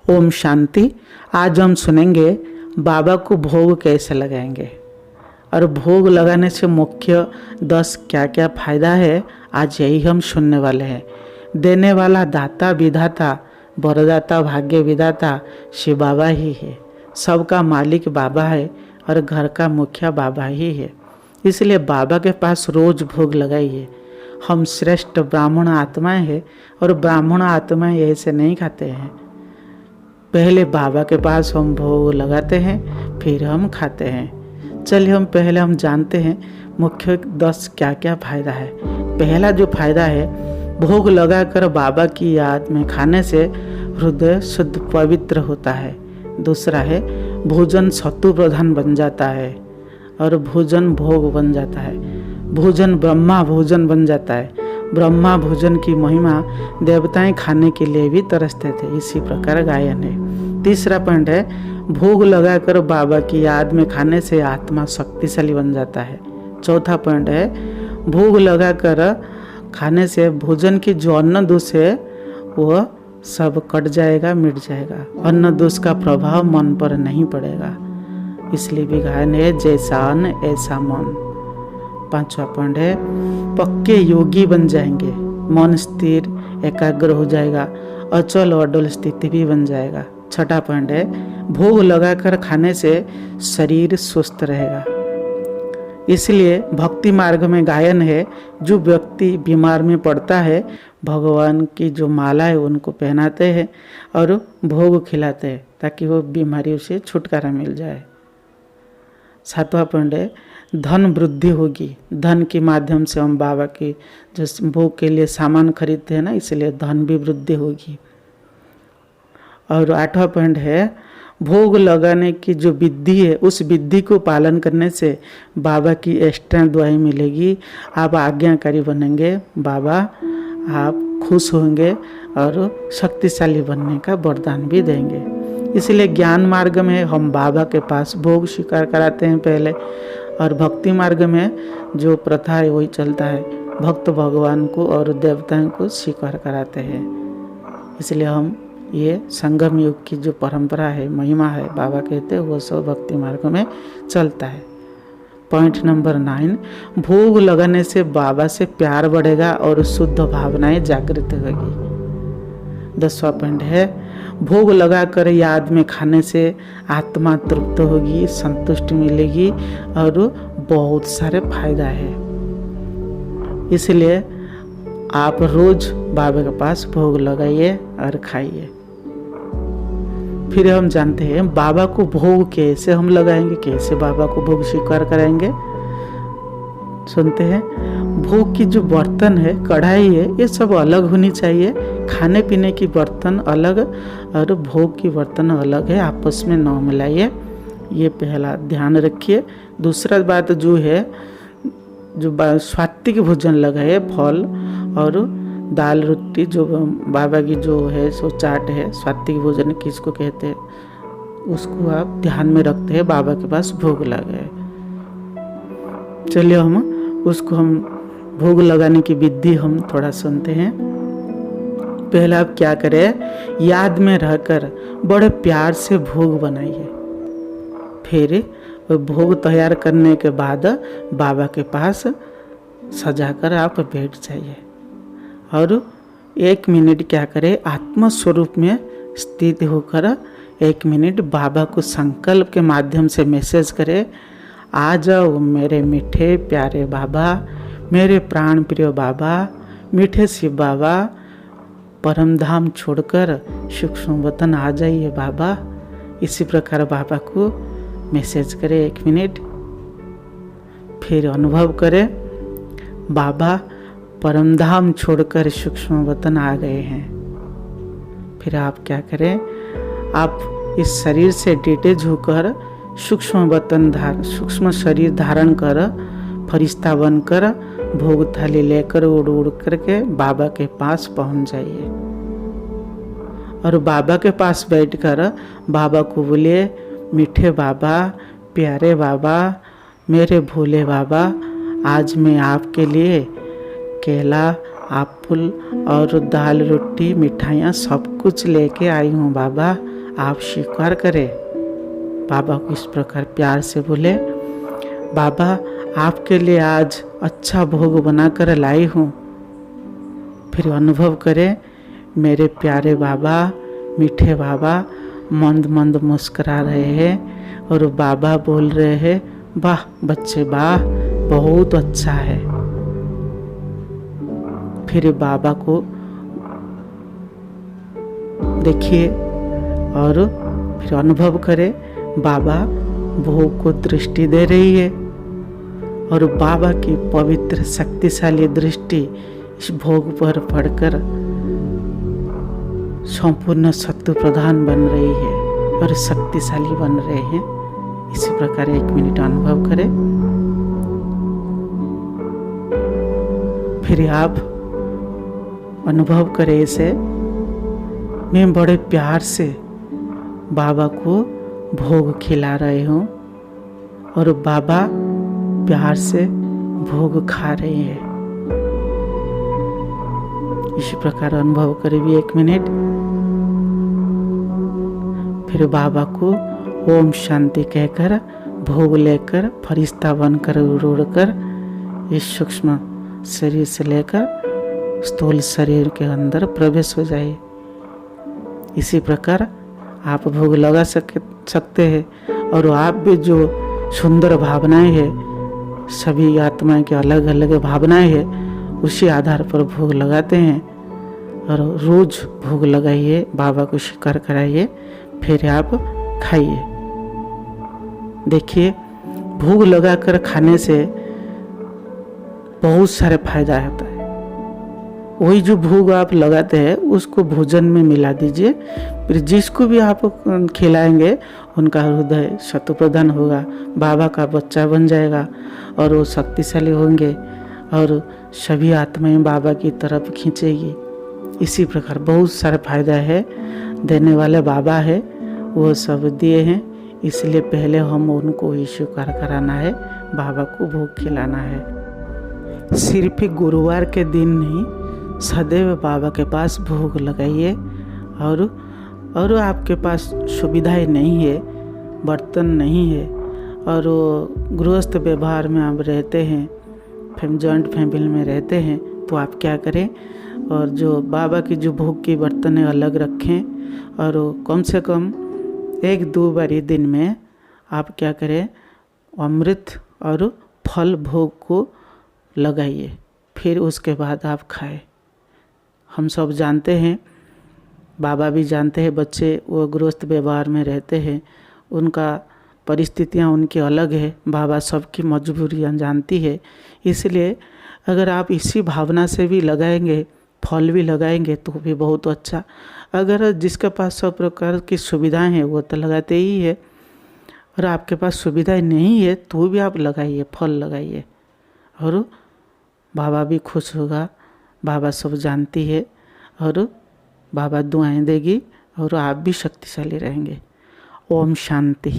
ओम शांति। आज हम सुनेंगे बाबा को भोग कैसे लगाएंगे और भोग लगाने से मुख्य 10 क्या क्या फायदा है, आज यही हम सुनने वाले हैं। देने वाला दाता विधाता वरदाता भाग्य विधाता शिव बाबा ही है। सबका मालिक बाबा है और घर का मुखिया बाबा ही है। इसलिए बाबा के पास रोज भोग लगाइए। हम श्रेष्ठ ब्राह्मण आत्माएं हैं और ब्राह्मण आत्माएं ऐसे नहीं खाते हैं। पहले बाबा के पास हम भोग लगाते हैं, फिर हम खाते हैं। चलिए हम जानते हैं मुख्य 10 क्या क्या फायदा है। पहला जो फायदा है, भोग लगाकर बाबा की याद में खाने से हृदय शुद्ध पवित्र होता है। दूसरा है, भोजन सत्व प्रधान बन जाता है और भोजन भोग बन जाता है। भोजन ब्रह्मा भोजन बन जाता है। ब्रह्मा भोजन की महिमा देवताएं खाने के लिए भी तरसते थे, इसी प्रकार गायन है। तीसरा पॉइंट है, भोग लगाकर बाबा की याद में खाने से आत्मा शक्तिशाली बन जाता है। चौथा पॉइंट है, भोग लगाकर खाने से भोजन की जो अन्न दोष है वह सब कट जाएगा, मिट जाएगा। अन्न दोष का प्रभाव मन पर नहीं पड़ेगा, इसलिए भी गायन है, जैसा अन्न ऐसा मन। पांचवा पॉइंट है, पक्के योगी बन जाएंगे। मन स्थिर एकाग्र हो जाएगा, अचल और अडल स्थिति भी बन जाएगा। छठा पॉइंट है, भोग लगाकर खाने से शरीर स्वस्थ रहेगा। इसलिए भक्ति मार्ग में गायन है, जो व्यक्ति बीमार में पड़ता है भगवान की जो माला है उनको पहनाते हैं और भोग खिलाते हैं ताकि वो बीमारियों से छुटकारा मिल जाए। सातवां पॉइंट है, धन वृद्धि होगी। धन के माध्यम से हम बाबा की जो भोग के लिए सामान खरीदते हैं ना, इसलिए धन भी वृद्धि होगी। और आठवां पॉइंट है, भोग लगाने की जो विधि है उस विधि को पालन करने से बाबा की एक्स्ट्रा दुआएं मिलेगी। आप आज्ञाकारी बनेंगे, बाबा आप खुश होंगे और शक्तिशाली बनने का वरदान भी देंगे। इसलिए ज्ञान मार्ग में हम बाबा के पास भोग स्वीकार कराते हैं पहले, और भक्ति मार्ग में जो प्रथा है वही चलता है। भक्त भगवान को और देवताओं को स्वीकार कराते हैं। इसलिए हम ये संगम युग की जो परंपरा है, महिमा है, बाबा कहते हैं वो सब भक्ति मार्ग में चलता है। पॉइंट नंबर 9, भोग लगाने से बाबा से प्यार बढ़ेगा और शुद्ध भावनाएं जागृत होगी। 10वां पॉइंट है, भोग लगाकर याद में खाने से आत्मा तृप्त होगी, संतुष्टि मिलेगी और बहुत सारे फायदा है। इसलिए आप रोज बाबा के पास भोग लगाइए और खाइए। फिर हम जानते हैं बाबा को भोग कैसे हम लगाएंगे, कैसे बाबा को भोग स्वीकार कराएंगे। सुनते हैं, भोग की जो बर्तन है, कढ़ाई है, ये सब अलग होनी चाहिए। खाने पीने की बर्तन अलग और भोग की बर्तन अलग है, आपस में न मिलाइए। ये पहला ध्यान रखिए। दूसरा बात जो है, जो सात्विक भोजन लगाए, फल और दाल रोटी, जो बाबा की जो है सो चाट है, सात्विक भोजन किसको कहते हैं, उसको आप ध्यान में रखते हैं, बाबा के पास भोग लगाए। चलिए हम भोग लगाने की विधि हम थोड़ा सुनते हैं। पहले आप क्या करें, याद में रहकर बड़े प्यार से भोग बनाइए। फिर भोग तैयार करने के बाद बाबा के पास सजाकर आप बैठ जाइए और 1 मिनट क्या करें, आत्म स्वरूप में स्थित होकर 1 मिनट बाबा को संकल्प के माध्यम से मैसेज करें, आ जाओ मेरे मीठे प्यारे बाबा, मेरे प्राण प्रिय बाबा, मीठे शिव बाबा, परम धाम छोड़कर सूक्ष्म वतन आ जाइए बाबा। इसी प्रकार बाबा को मैसेज करें 1 मिनट। फिर अनुभव करें बाबा परम धाम छोड़कर सूक्ष्म वतन आ गए हैं। फिर आप क्या करें, आप इस शरीर से डिटेच होकर सूक्ष्म शरीर धारण कर फरिश्ता बनकर भोग थाली लेकर उड़ करके बाबा के पास पहुंच जाइए और बाबा के पास बैठकर बाबा को बोलिए, मीठे बाबा, प्यारे बाबा, मेरे भोले बाबा, आज मैं आपके लिए केला, एप्पल और दाल रोटी मिठाइयाँ सब कुछ लेके आई हूँ बाबा। आप स्वीकार करें। बाबा को इस प्रकार प्यार से बोले, बाबा आपके लिए आज अच्छा भोग बनाकर लाई हूँ। फिर अनुभव करें, मेरे प्यारे बाबा, मीठे बाबा मंद मंद मुस्कुरा रहे हैं और बाबा बोल रहे हैं, वाह बच्चे वाह, बहुत अच्छा है। फिर बाबा को देखिए और फिर अनुभव करें, बाबा भोग को दृष्टि दे रही है और बाबा की पवित्र शक्तिशाली दृष्टि इस भोग पर पड़कर संपूर्ण शत्रु प्रधान बन रही है और शक्तिशाली बन रहे हैं। इसी प्रकार 1 मिनट अनुभव करें। फिर आप अनुभव करें इसे, मैं बड़े प्यार से बाबा को भोग खिला रही हूँ और बाबा प्यार से भोग खा रहे हैं। इसी प्रकार अनुभव करें भी 1 मिनट। फिर बाबा को ओम शांति कहकर भोग लेकर फरिश्ता बनकर उड़कर इस सूक्ष्म शरीर से लेकर स्थूल शरीर के अंदर प्रवेश हो जाए। इसी प्रकार आप भोग लगा सकते हैं और आप भी जो सुंदर भावनाएं हैं, सभी आत्माएं की अलग अलग भावनाएं हैं, उसी आधार पर भोग लगाते हैं और रोज भोग लगाइए, बाबा को स्वीकार कराइए, फिर आप खाइए। देखिए, भोग लगाकर खाने से बहुत सारे फायदा होता है। वही जो भोग आप लगाते हैं उसको भोजन में मिला दीजिए, फिर जिसको भी आप खिलाएंगे उनका हृदय शतप्रधान होगा, बाबा का बच्चा बन जाएगा और वो शक्तिशाली होंगे और सभी आत्माएं बाबा की तरफ खींचेगी। इसी प्रकार बहुत सारे फायदा है, देने वाले बाबा है, वो सब दिए हैं। इसलिए पहले हम उनको ही स्वीकार कराना है, बाबा को भोग खिलाना है। सिर्फ गुरुवार के दिन ही सदैव बाबा के पास भोग लगाइए और आपके पास सुविधाएं नहीं है, बर्तन नहीं है और गृहस्थ व्यवहार में आप रहते हैं, जॉइंट फैमिली में रहते हैं, तो आप क्या करें, और जो बाबा की जो भोग की बर्तन है अलग रखें और कम से कम 1-2 बारी दिन में आप क्या करें, अमृत और फल भोग को लगाइए, फिर उसके बाद आप खाएं। हम सब जानते हैं, बाबा भी जानते हैं, बच्चे वो गृहस्थ व्यवहार में रहते हैं, उनका परिस्थितियां उनकी अलग है, बाबा सबकी मजबूरियां जानती है। इसलिए अगर आप इसी भावना से भी लगाएंगे, फल भी लगाएंगे तो भी बहुत अच्छा। अगर जिसके पास सब प्रकार की सुविधाएं हैं वो तो लगाते ही है, और आपके पास सुविधाएं नहीं है तो भी आप लगाइए, फल लगाइए और बाबा भी खुश होगा। बाबा सब जानती है और बाबा दुआएं देगी और आप भी शक्तिशाली रहेंगे। ओम शांति।